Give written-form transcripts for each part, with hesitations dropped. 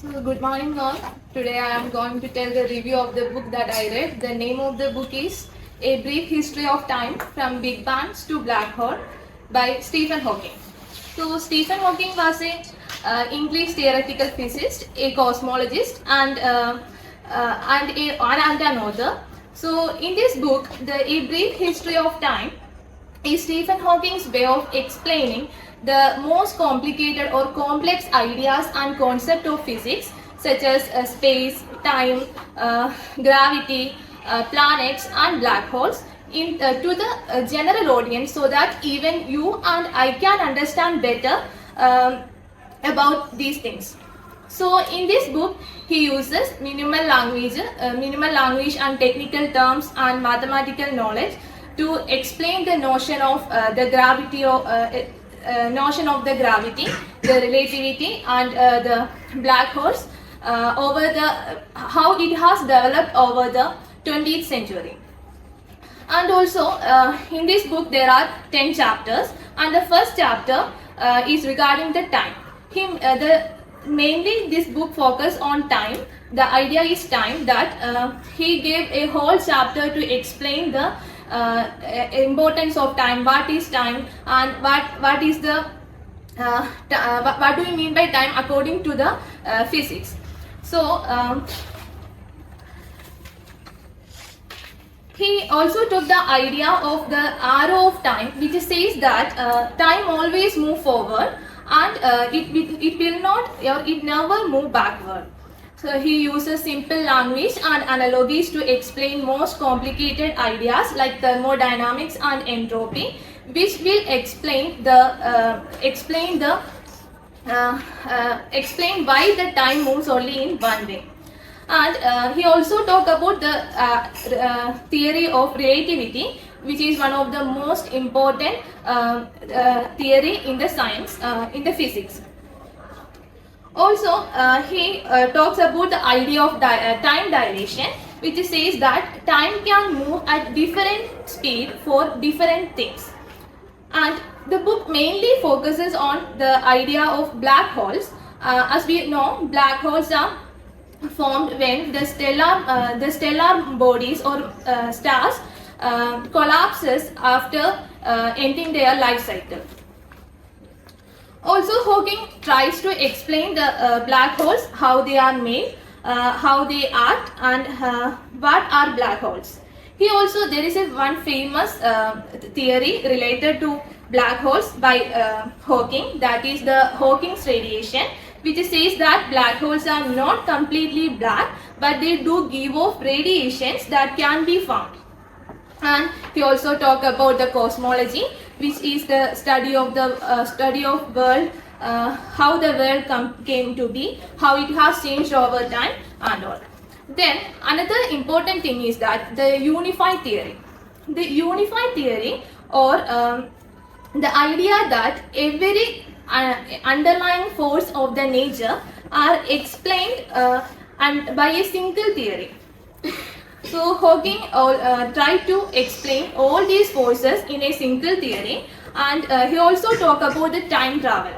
So good morning all. Today I am going to tell the review of the book that I read. The name of the book is A Brief History of Time from Big Bangs to Black Hole by Stephen Hawking. So Stephen Hawking was a English theoretical physicist, a cosmologist and an author. So in this book, A Brief History of Time is Stephen Hawking's way of explaining the most complicated or complex ideas and concepts of physics such as space, time, gravity, planets and black holes to the general audience so that even you and I can understand better about these things. So in this book, he uses minimal language and technical terms and mathematical knowledge to explain the notion of the gravity the relativity, and the black holes over the how it has developed over the 20th century. And also in this book there are 10 chapters, and the first chapter is regarding the time. Mainly this book focus on time. The idea is time, that he gave a whole chapter to explain the importance of time, what is time, and what is the what do we mean by time according to the physics. So he also took the idea of the arrow of time, which says that time always move forward and it will not, or it never move backward. So he uses simple language and analogies to explain most complicated ideas like thermodynamics and entropy, which will explain why the time moves only in one way. And he also talked about the theory of relativity, which is one of the most important theory in the science, in the physics. Also, he talks about the idea of time dilation, which says that time can move at different speed for different things. And the book mainly focuses on the idea of black holes. As we know, black holes are formed when the stellar bodies or stars collapses after ending their life cycle. Also, Hawking tries to explain the black holes, how they are made, how they act, and what are black holes. There is one famous theory related to black holes by Hawking, that is the Hawking's radiation, which says that black holes are not completely black, but they do give off radiations that can be found. And he also talked about the cosmology, which is the study of world, how the world came to be, how it has changed over time, and all. Then another important thing is that the unified theory. The unified theory, or the idea that every underlying force of the nature are explained by a single theory. So Hawking tried to explain all these forces in a single theory, and he also talked about the time travel.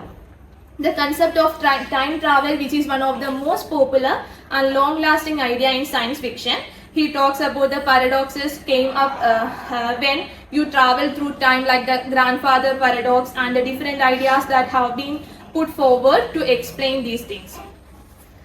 The concept of time travel, which is one of the most popular and long-lasting idea in science fiction. He talks about the paradoxes came up when you travel through time, like the grandfather paradox, and the different ideas that have been put forward to explain these things.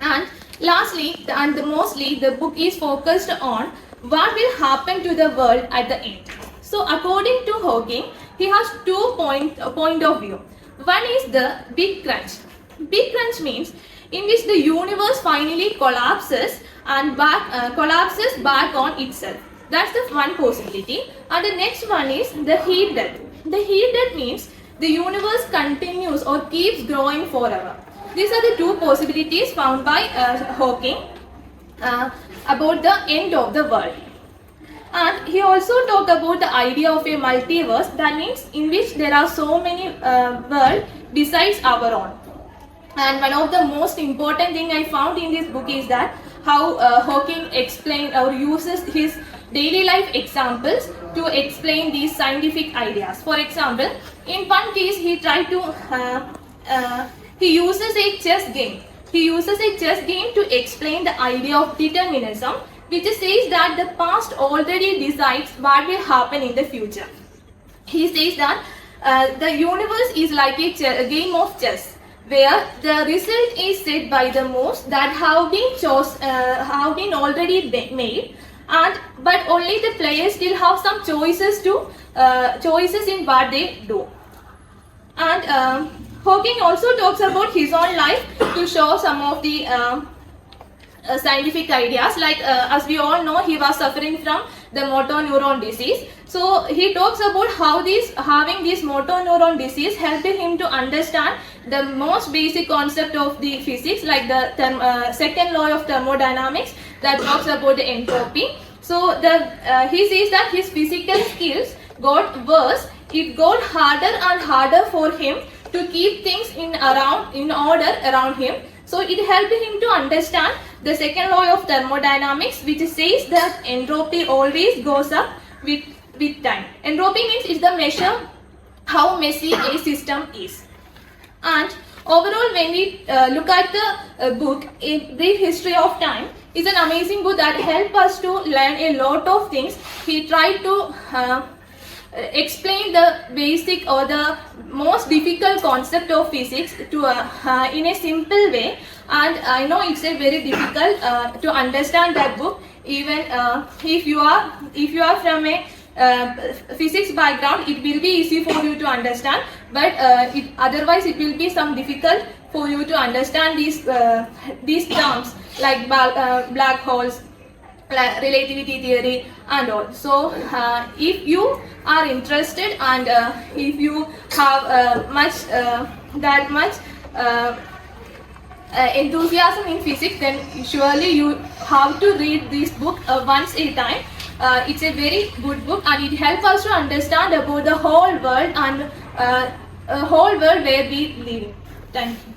And lastly, and mostly, the book is focused on what will happen to the world at the end. So according to Hawking, he has two point of view. One is the Big Crunch. Big Crunch means in which the universe finally collapses collapses back on itself. That's the one possibility. And the next one is the heat death. The heat death means the universe continues or keeps growing forever. These are the two possibilities found by Hawking about the end of the world. And he also talked about the idea of a multiverse, that means in which there are so many worlds besides our own. And one of the most important thing I found in this book is that how Hawking explained or uses his daily life examples to explain these scientific ideas. For example, in one case he tried to he uses a chess game he uses a chess game to explain the idea of determinism, which says that the past already decides what will happen in the future. He says that the universe is like a game of chess, where the result is set by the moves that have been already made, and but only the players still have some choices in what they do. And Hawking also talks about his own life to show some of the scientific ideas. Like as we all know, he was suffering from the motor neuron disease. So he talks about how having this motor neuron disease helped him to understand the most basic concept of the physics, like the second law of thermodynamics that talks about the entropy. So he says that his physical skills got worse. It got harder and harder for him to keep things in order around him. So it helped him to understand the second law of thermodynamics, which says that entropy always goes up with time. Entropy means it's the measure how messy a system is. And overall, when we look at the book, A Brief History of Time is an amazing book that helps us to learn a lot of things. He tried to explain the basic or the most difficult concept of physics to in a simple way, and I know it's a very difficult to understand that book, even if you are from a physics background. It will be easy for you to understand, but otherwise it will be some difficult for you to understand these terms like black holes, relativity theory and all. So if you are interested, and if you have that much enthusiasm in physics, then surely you have to read this book once a time. It's a very good book, and it helps us to understand about the whole world and whole world where we live in. Thank you.